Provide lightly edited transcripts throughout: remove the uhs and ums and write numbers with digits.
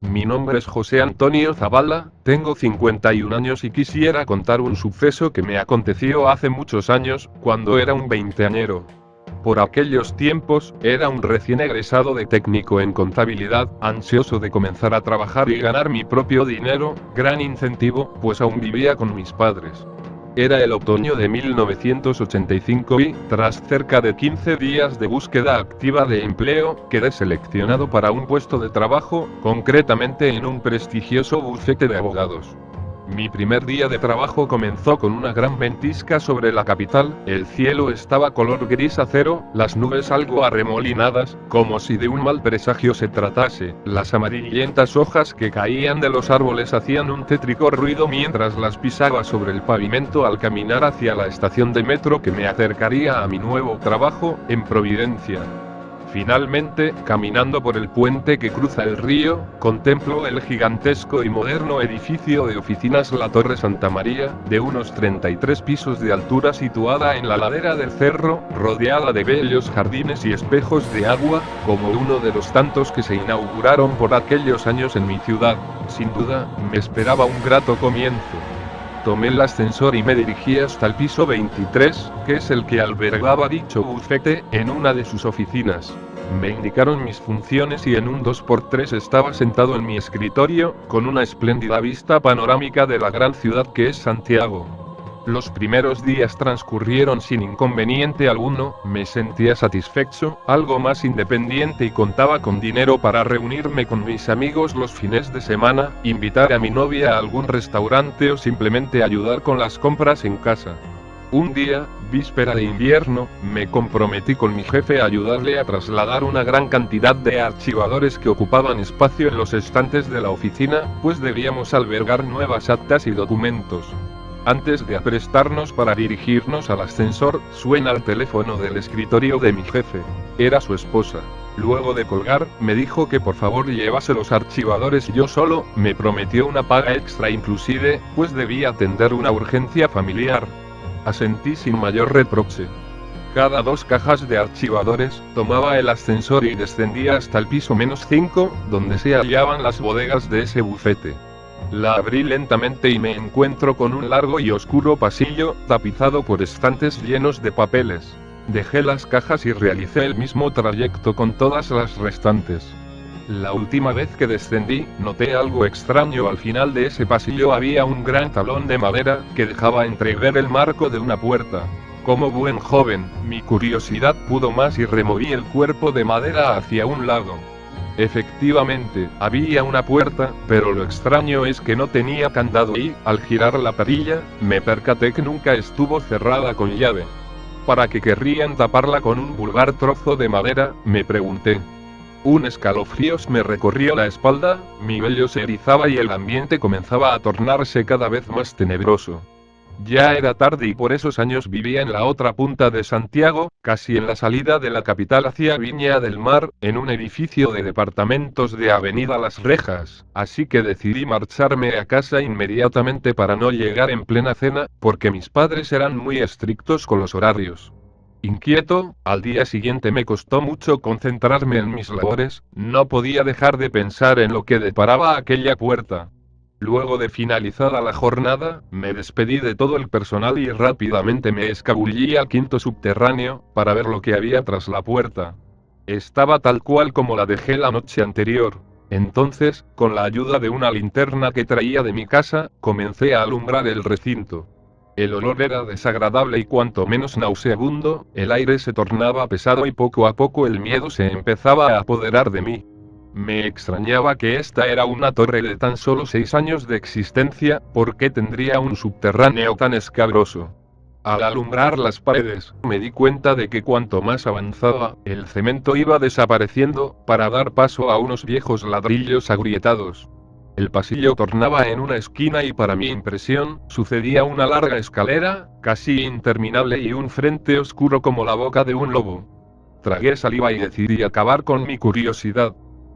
Mi nombre es José Antonio Zavala, tengo 51 años y quisiera contar un suceso que me aconteció hace muchos años, cuando era un veinteañero. Por aquellos tiempos, era un recién egresado de técnico en contabilidad, ansioso de comenzar a trabajar y ganar mi propio dinero, gran incentivo, pues aún vivía con mis padres. Era el otoño de 1985 y, tras cerca de 15 días de búsqueda activa de empleo, quedé seleccionado para un puesto de trabajo, concretamente en un prestigioso bufete de abogados. Mi primer día de trabajo comenzó con una gran ventisca sobre la capital, el cielo estaba color gris acero, las nubes algo arremolinadas, como si de un mal presagio se tratase, las amarillentas hojas que caían de los árboles hacían un tétrico ruido mientras las pisaba sobre el pavimento al caminar hacia la estación de metro que me acercaría a mi nuevo trabajo, en Providencia. Finalmente, caminando por el puente que cruza el río, contemplo el gigantesco y moderno edificio de oficinas La Torre Santa María, de unos 33 pisos de altura situada en la ladera del cerro, rodeada de bellos jardines y espejos de agua, como uno de los tantos que se inauguraron por aquellos años en mi ciudad. Sin duda, me esperaba un grato comienzo. Tomé el ascensor y me dirigí hasta el piso 23, que es el que albergaba dicho bufete, en una de sus oficinas. Me indicaron mis funciones y en un 2x3 estaba sentado en mi escritorio, con una espléndida vista panorámica de la gran ciudad que es Santiago. Los primeros días transcurrieron sin inconveniente alguno, me sentía satisfecho, algo más independiente y contaba con dinero para reunirme con mis amigos los fines de semana, invitar a mi novia a algún restaurante o simplemente ayudar con las compras en casa. Un día, víspera de invierno, me comprometí con mi jefe a ayudarle a trasladar una gran cantidad de archivadores que ocupaban espacio en los estantes de la oficina, pues debíamos albergar nuevas actas y documentos. Antes de aprestarnos para dirigirnos al ascensor, suena el teléfono del escritorio de mi jefe. Era su esposa. Luego de colgar, me dijo que por favor llevase los archivadores yo solo, me prometió una paga extra inclusive, pues debía atender una urgencia familiar. Asentí sin mayor reproche. Cada 2 cajas de archivadores, tomaba el ascensor y descendía hasta el piso -5, donde se hallaban las bodegas de ese bufete. La abrí lentamente y me encuentro con un largo y oscuro pasillo, tapizado por estantes llenos de papeles. Dejé las cajas y realicé el mismo trayecto con todas las restantes. La última vez que descendí, noté algo extraño. Al final de ese pasillo había un gran tablón de madera, que dejaba entrever el marco de una puerta. Como buen joven, mi curiosidad pudo más y removí el cuerpo de madera hacia un lado. Efectivamente, había una puerta, pero lo extraño es que no tenía candado y, al girar la perilla, me percaté que nunca estuvo cerrada con llave. ¿Para qué querrían taparla con un vulgar trozo de madera?, me pregunté. Un escalofrío me recorrió la espalda, mi vello se erizaba y el ambiente comenzaba a tornarse cada vez más tenebroso. Ya era tarde y por esos años vivía en la otra punta de Santiago, casi en la salida de la capital hacia Viña del Mar, en un edificio de departamentos de Avenida Las Rejas, así que decidí marcharme a casa inmediatamente para no llegar en plena cena, porque mis padres eran muy estrictos con los horarios. Inquieto, al día siguiente me costó mucho concentrarme en mis labores, no podía dejar de pensar en lo que deparaba aquella puerta. Luego de finalizada la jornada, me despedí de todo el personal y rápidamente me escabullí al quinto subterráneo, para ver lo que había tras la puerta. Estaba tal cual como la dejé la noche anterior. Entonces, con la ayuda de una linterna que traía de mi casa, comencé a alumbrar el recinto. El olor era desagradable y cuanto menos nauseabundo, el aire se tornaba pesado y poco a poco el miedo se empezaba a apoderar de mí. Me extrañaba que esta era una torre de tan solo 6 años de existencia, ¿por qué tendría un subterráneo tan escabroso? Al alumbrar las paredes, me di cuenta de que cuanto más avanzaba, el cemento iba desapareciendo, para dar paso a unos viejos ladrillos agrietados. El pasillo tornaba en una esquina y para mi impresión, sucedía una larga escalera, casi interminable y un frente oscuro como la boca de un lobo. Tragué saliva y decidí acabar con mi curiosidad.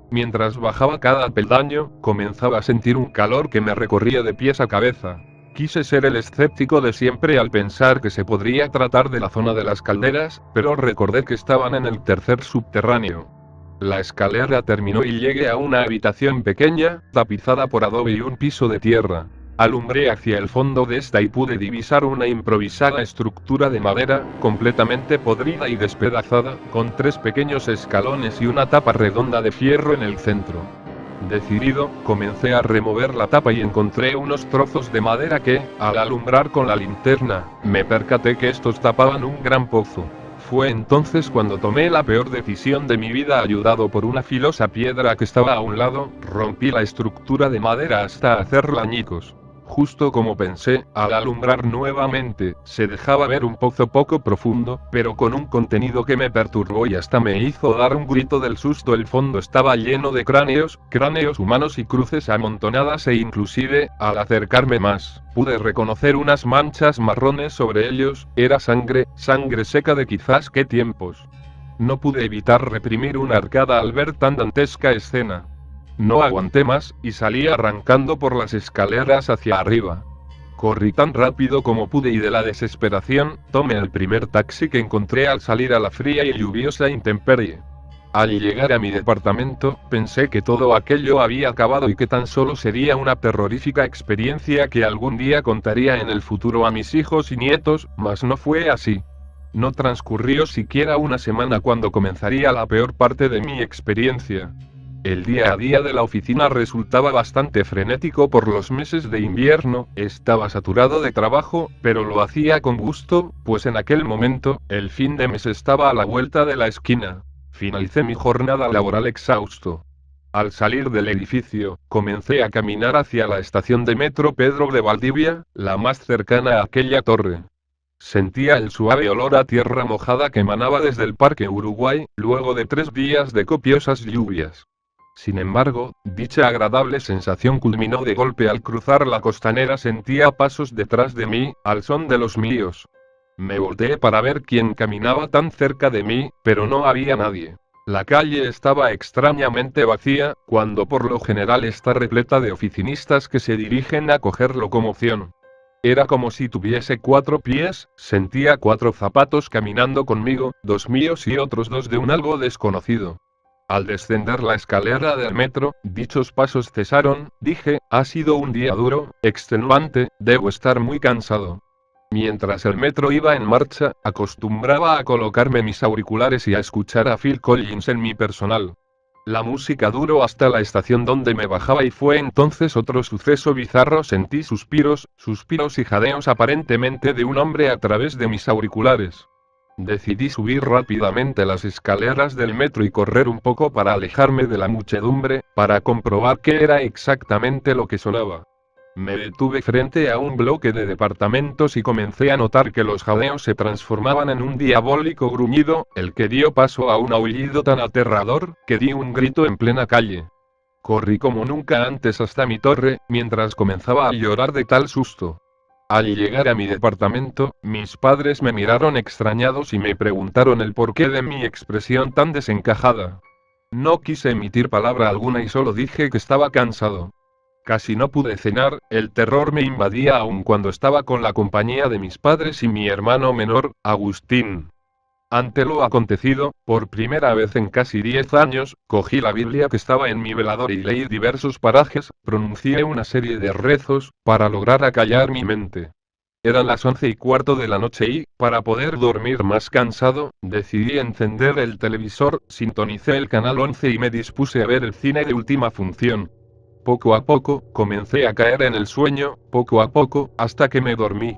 Mientras bajaba cada peldaño, comenzaba a sentir un calor que me recorría de pies a cabeza. Quise ser el escéptico de siempre al pensar que se podría tratar de la zona de las calderas, pero recordé que estaban en el tercer subterráneo. La escalera terminó y llegué a una habitación pequeña, tapizada por adobe y un piso de tierra. Alumbré hacia el fondo de esta y pude divisar una improvisada estructura de madera, completamente podrida y despedazada, con 3 pequeños escalones y una tapa redonda de fierro en el centro. Decidido, comencé a remover la tapa y encontré unos trozos de madera que, al alumbrar con la linterna, me percaté que estos tapaban un gran pozo. Fue entonces cuando tomé la peor decisión de mi vida. Ayudado por una filosa piedra que estaba a un lado, rompí la estructura de madera hasta hacerla añicos. Justo como pensé, al alumbrar nuevamente, se dejaba ver un pozo poco profundo, pero con un contenido que me perturbó y hasta me hizo dar un grito del susto. El fondo estaba lleno de cráneos humanos y cruces amontonadas e inclusive, al acercarme más, pude reconocer unas manchas marrones sobre ellos. Era sangre seca de quizás qué tiempos. No pude evitar reprimir una arcada al ver tan dantesca escena. No aguanté más, y salí arrancando por las escaleras hacia arriba. Corrí tan rápido como pude y de la desesperación, tomé el primer taxi que encontré al salir a la fría y lluviosa intemperie. Al llegar a mi departamento, pensé que todo aquello había acabado y que tan solo sería una terrorífica experiencia que algún día contaría en el futuro a mis hijos y nietos, mas no fue así. No transcurrió siquiera una semana cuando comenzaría la peor parte de mi experiencia. El día a día de la oficina resultaba bastante frenético por los meses de invierno. Estaba saturado de trabajo, pero lo hacía con gusto, pues en aquel momento, el fin de mes estaba a la vuelta de la esquina. Finalicé mi jornada laboral exhausto. Al salir del edificio, comencé a caminar hacia la estación de metro Pedro de Valdivia, la más cercana a aquella torre. Sentía el suave olor a tierra mojada que emanaba desde el Parque Uruguay, luego de 3 días de copiosas lluvias. Sin embargo, dicha agradable sensación culminó de golpe al cruzar la costanera. Sentía pasos detrás de mí, al son de los míos. Me volteé para ver quién caminaba tan cerca de mí, pero no había nadie. La calle estaba extrañamente vacía, cuando por lo general está repleta de oficinistas que se dirigen a coger locomoción. Era como si tuviese 4 pies. Sentía 4 zapatos caminando conmigo, 2 míos y otros 2 de un algo desconocido. Al descender la escalera del metro, dichos pasos cesaron. Dije, ha sido un día duro, extenuante, debo estar muy cansado. Mientras el metro iba en marcha, acostumbraba a colocarme mis auriculares y a escuchar a Phil Collins en mi personal. La música duró hasta la estación donde me bajaba y fue entonces otro suceso bizarro. Sentí suspiros y jadeos aparentemente de un hombre a través de mis auriculares. Decidí subir rápidamente las escaleras del metro y correr un poco para alejarme de la muchedumbre, para comprobar qué era exactamente lo que sonaba. Me detuve frente a un bloque de departamentos y comencé a notar que los jadeos se transformaban en un diabólico gruñido, el que dio paso a un aullido tan aterrador, que di un grito en plena calle. Corrí como nunca antes hasta mi torre, mientras comenzaba a llorar de tal susto. Al llegar a mi departamento, mis padres me miraron extrañados y me preguntaron el porqué de mi expresión tan desencajada. No quise emitir palabra alguna y solo dije que estaba cansado. Casi no pude cenar, el terror me invadía aun cuando estaba con la compañía de mis padres y mi hermano menor, Agustín. Ante lo acontecido, por primera vez en casi 10 años, cogí la Biblia que estaba en mi velador y leí diversos parajes, pronuncié una serie de rezos, para lograr acallar mi mente. Eran las 11:15 de la noche y, para poder dormir más cansado, decidí encender el televisor, sintonicé el canal 11 y me dispuse a ver el cine de última función. Poco a poco, comencé a caer en el sueño, poco a poco, hasta que me dormí.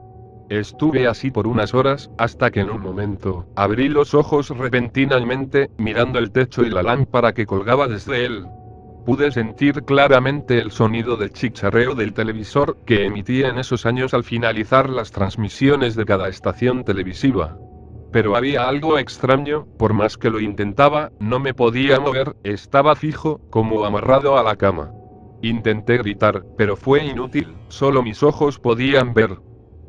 Estuve así por unas horas, hasta que en un momento, abrí los ojos repentinamente, mirando el techo y la lámpara que colgaba desde él. Pude sentir claramente el sonido del chicharreo del televisor, que emitía en esos años al finalizar las transmisiones de cada estación televisiva. Pero había algo extraño, por más que lo intentaba, no me podía mover, estaba fijo, como amarrado a la cama. Intenté gritar, pero fue inútil, solo mis ojos podían ver.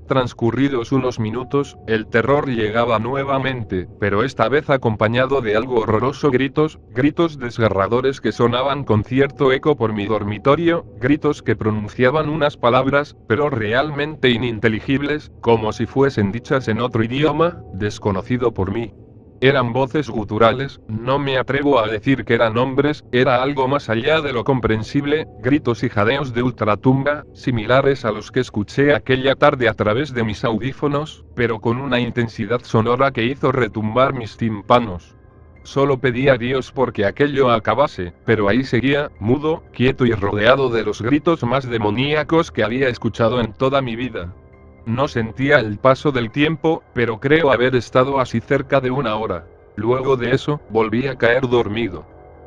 Transcurridos unos minutos, el terror llegaba nuevamente, pero esta vez acompañado de algo horroroso. Gritos desgarradores que sonaban con cierto eco por mi dormitorio, gritos que pronunciaban unas palabras, pero realmente ininteligibles, como si fuesen dichas en otro idioma, desconocido por mí. Eran voces guturales, no me atrevo a decir que eran hombres, era algo más allá de lo comprensible, gritos y jadeos de ultratumba, similares a los que escuché aquella tarde a través de mis audífonos, pero con una intensidad sonora que hizo retumbar mis tímpanos. Solo pedí a Dios porque aquello acabase, pero ahí seguía, mudo, quieto y rodeado de los gritos más demoníacos que había escuchado en toda mi vida. No sentía el paso del tiempo, pero creo haber estado así cerca de una hora. Luego de eso, volví a caer dormido.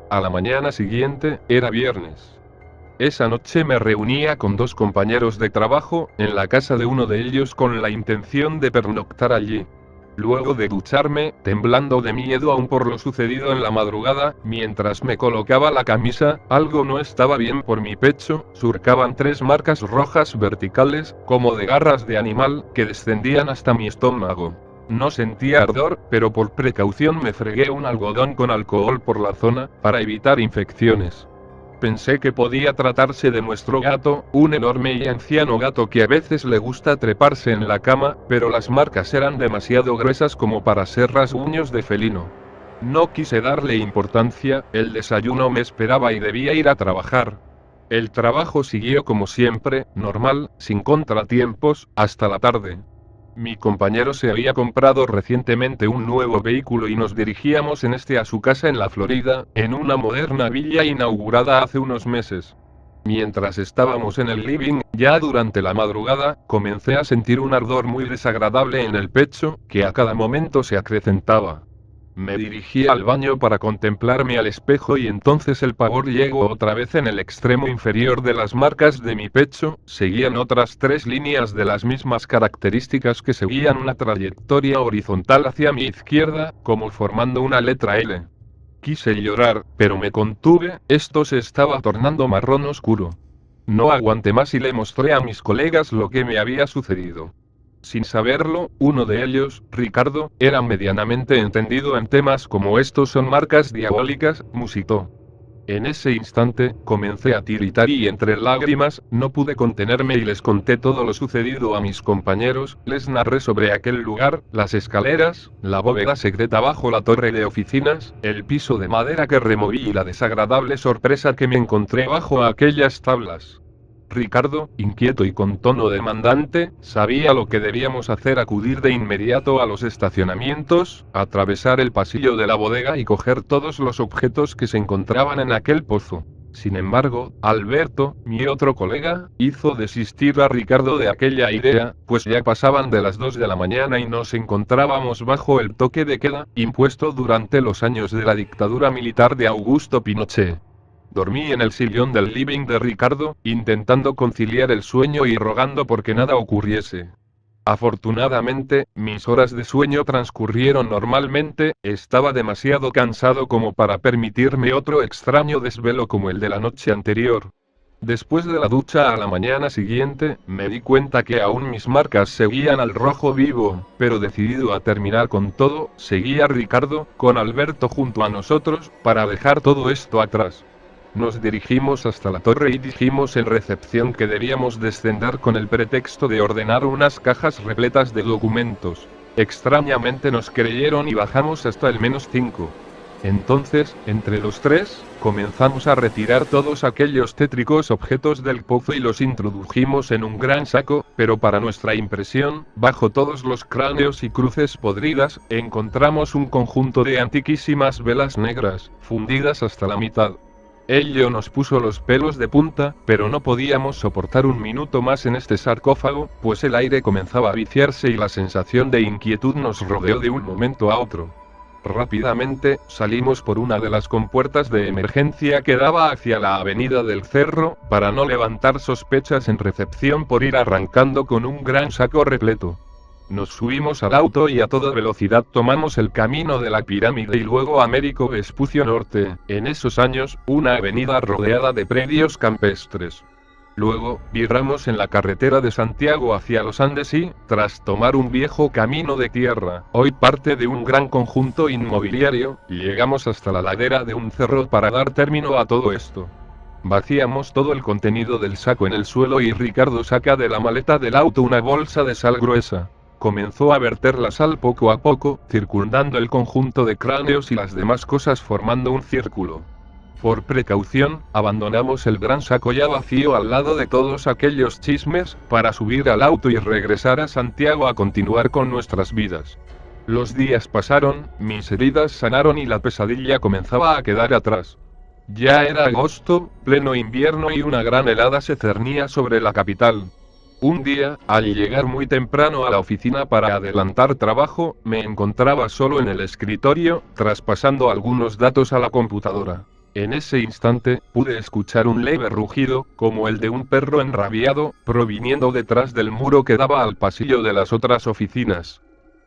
A la mañana siguiente, era viernes. Esa noche me reunía con dos compañeros de trabajo, en la casa de uno de ellos con la intención de pernoctar allí. Luego de ducharme, temblando de miedo aún por lo sucedido en la madrugada, mientras me colocaba la camisa, algo no estaba bien por mi pecho, surcaban 3 marcas rojas verticales, como de garras de animal, que descendían hasta mi estómago. No sentía ardor, pero por precaución me fregué un algodón con alcohol por la zona, para evitar infecciones. Pensé que podía tratarse de nuestro gato, un enorme y anciano gato que a veces le gusta treparse en la cama, pero las marcas eran demasiado gruesas como para ser rasguños de felino. No quise darle importancia, el desayuno me esperaba y debía ir a trabajar. El trabajo siguió como siempre, normal, sin contratiempos, hasta la tarde. Mi compañero se había comprado recientemente un nuevo vehículo y nos dirigíamos en este a su casa en la Florida, en una moderna villa inaugurada hace unos meses. Mientras estábamos en el living, ya durante la madrugada, comencé a sentir un ardor muy desagradable en el pecho, que a cada momento se acrecentaba. Me dirigí al baño para contemplarme al espejo y entonces el pavor llegó otra vez en el extremo inferior de las marcas de mi pecho, seguían otras 3 líneas de las mismas características que seguían una trayectoria horizontal hacia mi izquierda, como formando una letra L. Quise llorar, pero me contuve, esto se estaba tornando marrón oscuro. No aguanté más y le mostré a mis colegas lo que me había sucedido. Sin saberlo, uno de ellos, Ricardo, era medianamente entendido en temas como estos son marcas diabólicas, musitó. En ese instante, comencé a tiritar y entre lágrimas, no pude contenerme y les conté todo lo sucedido a mis compañeros, les narré sobre aquel lugar, las escaleras, la bóveda secreta bajo la torre de oficinas, el piso de madera que removí y la desagradable sorpresa que me encontré bajo aquellas tablas. Ricardo, inquieto y con tono demandante, sabía lo que debíamos hacer: acudir de inmediato a los estacionamientos, atravesar el pasillo de la bodega y coger todos los objetos que se encontraban en aquel pozo. Sin embargo, Alberto, mi otro colega, hizo desistir a Ricardo de aquella idea, pues ya pasaban de las 2 de la mañana y nos encontrábamos bajo el toque de queda, impuesto durante los años de la dictadura militar de Augusto Pinochet. Dormí en el sillón del living de Ricardo, intentando conciliar el sueño y rogando porque nada ocurriese. Afortunadamente, mis horas de sueño transcurrieron normalmente, estaba demasiado cansado como para permitirme otro extraño desvelo como el de la noche anterior. Después de la ducha a la mañana siguiente, me di cuenta que aún mis marcas seguían al rojo vivo, pero decidido a terminar con todo, seguí a Ricardo, con Alberto junto a nosotros, para dejar todo esto atrás. Nos dirigimos hasta la torre y dijimos en recepción que debíamos descender con el pretexto de ordenar unas cajas repletas de documentos. Extrañamente nos creyeron y bajamos hasta el -5. Entonces, entre los 3, comenzamos a retirar todos aquellos tétricos objetos del pozo y los introdujimos en un gran saco, pero para nuestra impresión, bajo todos los cráneos y cruces podridas, encontramos un conjunto de antiquísimas velas negras, fundidas hasta la mitad. Ello nos puso los pelos de punta, pero no podíamos soportar un minuto más en este sarcófago, pues el aire comenzaba a viciarse y la sensación de inquietud nos rodeó de un momento a otro. Rápidamente, salimos por una de las compuertas de emergencia que daba hacia la avenida del Cerro, para no levantar sospechas en recepción por ir arrancando con un gran saco repleto. Nos subimos al auto y a toda velocidad tomamos el camino de la pirámide y luego Américo Vespucio Norte, en esos años, una avenida rodeada de predios campestres. Luego, viramos en la carretera de Santiago hacia los Andes y, tras tomar un viejo camino de tierra, hoy parte de un gran conjunto inmobiliario, llegamos hasta la ladera de un cerro para dar término a todo esto. Vaciamos todo el contenido del saco en el suelo y Ricardo saca de la maleta del auto una bolsa de sal gruesa. Comenzó a verter la sal poco a poco, circundando el conjunto de cráneos y las demás cosas formando un círculo. Por precaución, abandonamos el gran saco ya vacío al lado de todos aquellos chismes, para subir al auto y regresar a Santiago a continuar con nuestras vidas. Los días pasaron, mis heridas sanaron y la pesadilla comenzaba a quedar atrás. Ya era agosto, pleno invierno y una gran helada se cernía sobre la capital. Un día, al llegar muy temprano a la oficina para adelantar trabajo, me encontraba solo en el escritorio, traspasando algunos datos a la computadora. En ese instante, pude escuchar un leve rugido, como el de un perro enrabiado, proviniendo detrás del muro que daba al pasillo de las otras oficinas.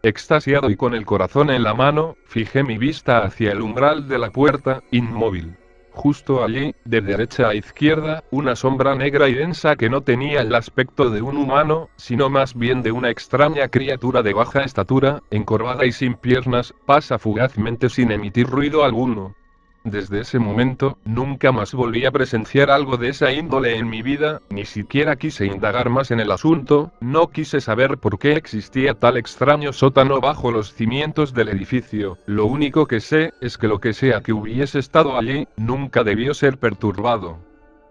Extasiado y con el corazón en la mano, fijé mi vista hacia el umbral de la puerta, inmóvil. Justo allí, de derecha a izquierda, una sombra negra y densa que no tenía el aspecto de un humano, sino más bien de una extraña criatura de baja estatura, encorvada y sin piernas, pasa fugazmente sin emitir ruido alguno. Desde ese momento, nunca más volví a presenciar algo de esa índole en mi vida, ni siquiera quise indagar más en el asunto, no quise saber por qué existía tal extraño sótano bajo los cimientos del edificio. Lo único que sé, es que lo que sea que hubiese estado allí, nunca debió ser perturbado.